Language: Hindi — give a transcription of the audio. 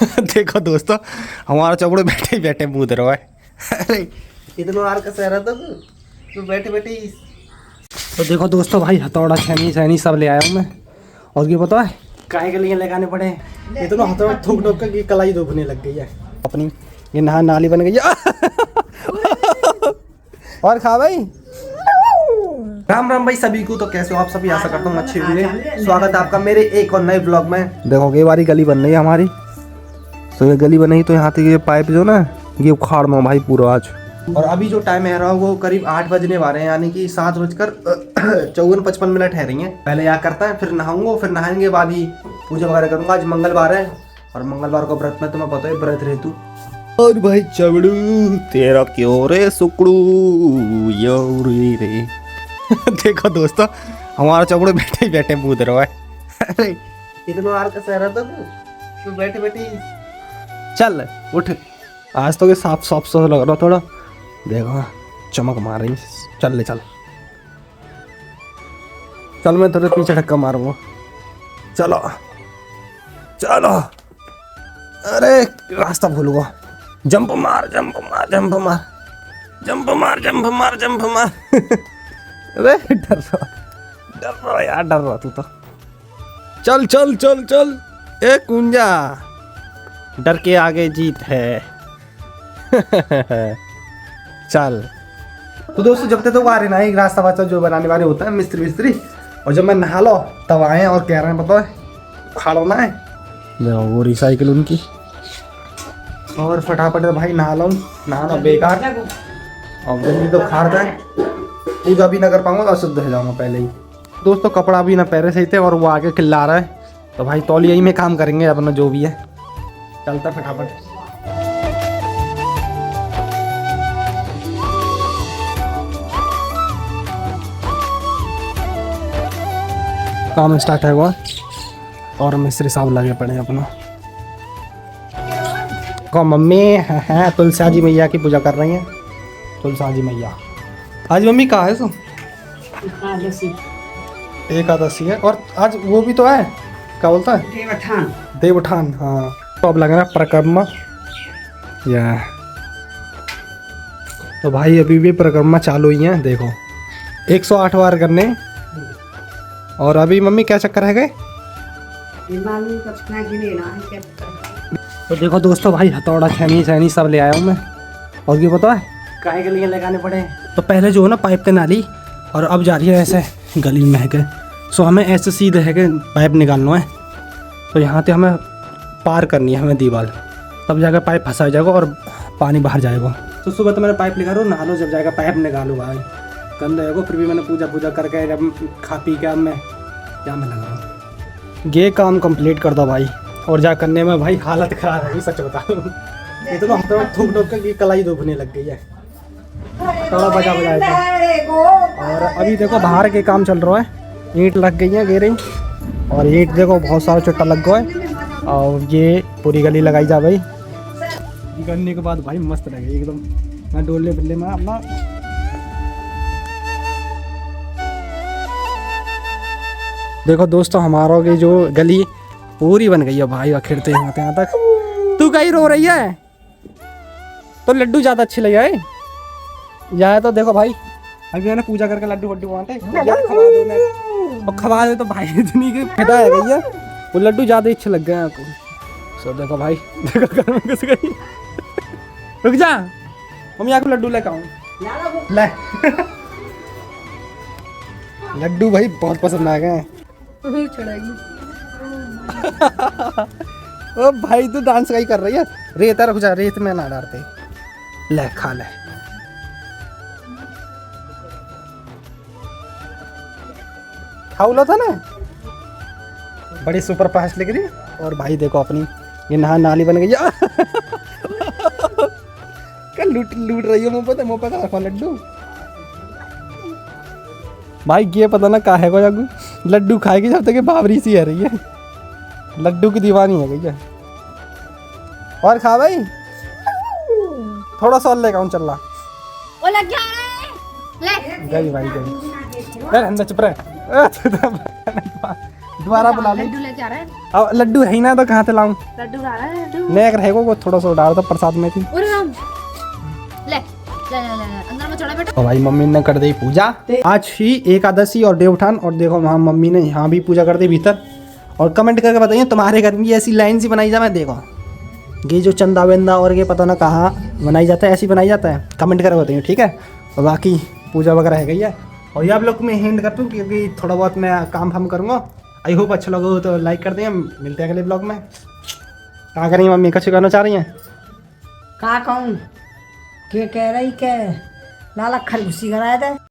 देखो दोस्तों, हमारा चौकड़े बैठे ही बैठे मुँह रहा है। अरे इतना आर का सहरा था तू बैठे बैठे ही। तो देखो दोस्तों भाई, हथौड़ा छेनी सैनी सब ले आया हूँ मैं। और ये पता है काहे के लिए लगाने पड़े हैं? इतना हथौड़ा थूक ठोक कर कलाई दुखने लग गई है अपनी। ये नहा नाली बन गई है। और खा भाई। राम राम भाई सभी को। तो कैसे हो आप सभी? आशा करता हूँ अच्छे हुए। स्वागत है आपका मेरे एक और नए ब्लॉग में। देखो ये वाली गली बन रही है हमारी। तो ये गली बनी तो यहाँ तक ये पाइप जो ना ये उखाड़ में भाई पूरा आज। और अभी जो टाइम है रहा वो करीब 8 बजने वाले हैं, यानी कि 7:54-55 है रही हैं। पहले यहाँ करता है, फिर नहाऊंगा, फिर नहाएंगे बाद ही पूजा वगैरह करूंगा। आज मंगलवार है और मंगलवार को व्रत में तुम्हें पता है व्रत रहे तू। और भाई चबड़ू तेरा क्यों रे सुकड़ू योरी रे। देखो दोस्तों, हमारा चौकड़े बैठे ही बैठे मुँह रहा है। अरे इतना आर का सहरा था तू बैठे बैठे। चल उठ, आज तो साफ साफ सा लग रहा थोड़ा। देखो चमक मार रही। चल ले चल चल, मैं थोड़े पीछे धक्का मारूंगा। चलो चलो। अरे रास्ता भूल गया। जंप मार जंप मार जंप मार जंप मार जंप मार जंप मार। अरे डर रहा यार, डर रहा तू तो। चल चल चल चल ए कुंजा, डर के आगे जीत है। चल तो दोस्तों, जब तक तो आ रहे ना एक रास्ता वास्ता जो बनाने वाले होता है मिस्त्री, और जब मैं नहा लो तब आए और कह रहे हैं पता है खाड़ोना है। देखो वो रिसाइकिल उनकी। और फटाफट भाई नहा लो, नहाना बेकार और जल्दी तो खाड़ता है। पूजा भी ना कर पाऊंगा तो अशुद्ध हो जाऊंगा पहले ही। दोस्तों कपड़ा भी ना पहले सही थे और वो आगे खिल्ला रहा है, तो भाई तौलिया ही में काम करेंगे अपना जो भी है। चलता फटाफट। काम स्टार्ट है वो और मिस्त्री साहब लगे पड़े अपना। को मम्मी है तुलसा जी मैया की पूजा कर रही हैं। तुलसा जी मैया आज मम्मी कहाँ है? सो एकादशी है और आज वो भी तो है, क्या बोलता है देवठान। हाँ तो अब लग रहा है परिक्रमा या। तो भाई अभी भी परिक्रमा चालू ही है। देखो 108 बार करने। और अभी मम्मी क्या चक्कर है गए? तो देखो दोस्तों भाई, हथौड़ा छेनी सैनी सब ले आया हूँ मैं। और ये पता है काहे के लिए लगाने पड़े हैं? तो पहले जो है ना पाइप के नाली, और अब जा रही है ऐसे गली में है के। सो हमें ऐसे सीधे है के पाइप निकालना है। तो यहाँ से हमें पार करनी है हमें दीवार, तब जाकर पाइप फंसा जाएगा और पानी बाहर जाएगा। तो सुबह तो मैंने पाइप निकालो, नहा लो, जब जाएगा पाइप निकालो भाई गंदा है। फिर भी मैंने पूजा करके जब खा पी के अब मैं क्या मैं लगा रहा हूँ ये काम कंप्लीट कर दो भाई। और जा करने में भाई हालत खराब है, सच बता रहा हूँ। इतना थूक ठोक कर कलाई दुखने लग गई है, थोड़ा बजा और अभी देखो बाहर के काम चल रहा है। ईंट लग गई है गेरिंग, और ईंट देखो बहुत सारा चुट्टा लग गया है। और ये पूरी गली लगाई जा भाई। करने के बाद भाई मस्त लगे एकदम। मैं डोलने बिल्ले में अपना देखो दोस्तों, हमारा की जो गली पूरी बन गई है भाई। खिड़ते यहाँ तक। तू कहीं रो रही है? तो लड्डू ज़्यादा अच्छे लगे है जाए। तो देखो भाई अभी मैंने पूजा करके लड्डू वड्डू बांटे, खवा दो तो भाई इतनी की फिदा है गई है। वो लड्डू ज़्यादा अच्छे लग गए आपको। सो देखो भाई, देखो घर में घुस गई। रुक जा मम्मी, आपको लड्डू लेकर आऊँ। ले लड्डू भाई बहुत पसंद आ गए। ओ भाई तू डांस का ही कर रही है। रेत रुक जा, रेत में ना डालते। ले खा ले। खाऊला था ना, बड़ी सुपर फास्ट लग रही। और भाई देखो अपनी ये नहा नाली बन गई है। क्या लूट रही हो मुँह पे रखो लड्डू। भाई ये पता ना का है को जागू लड्डू खाएगी जब तक बाबरी सी है रही है। लड्डू की दीवानी है भैया। और खा भाई, थोड़ा सा लेकर आऊं। चल गई भाई गई। अंदर चुप रहे। दोबारा बुला ले। लड्डू लेके आ रहा है। अब लड्डू है ही ना तो कहाँ से लाऊं? लड्डू ला रहा है लड्डू। मैं रहेगा को थोड़ा सा डाल दो प्रसाद में थी। अरे राम ले ले ले ले अंदर में चढ़ा बेटा। और भाई मम्मी ने कर दी पूजा। आज ही एकादशी और देवउठान, और देखो वहाँ मम्मी ने यहाँ भी पूजा कर दी भीतर। और कमेंट करके बताइए तुम्हारे घर में ऐसी लाइन सी बनाई जाए। मैं देखो ये जो चंदा वेंदा और ये पता ना कहाँ बनाई जाता है, ऐसी बनाई जाता है, कमेंट करके बताइए ठीक है। और बाकी पूजा वगैरह है गई है। और ये आप लोग को मैं हिंट करता हूँ क्योंकि थोड़ा बहुत मैं काम फाम करूँगा। आई होप अच्छा लगा हो तो लाइक कर दें। मिलते हैं अगले ब्लॉग में। क्या करेंगे मम्मी, कुछ करना चाह रही हैं? का कहूँ के कह रही के लाला खरगुशी कराए थे।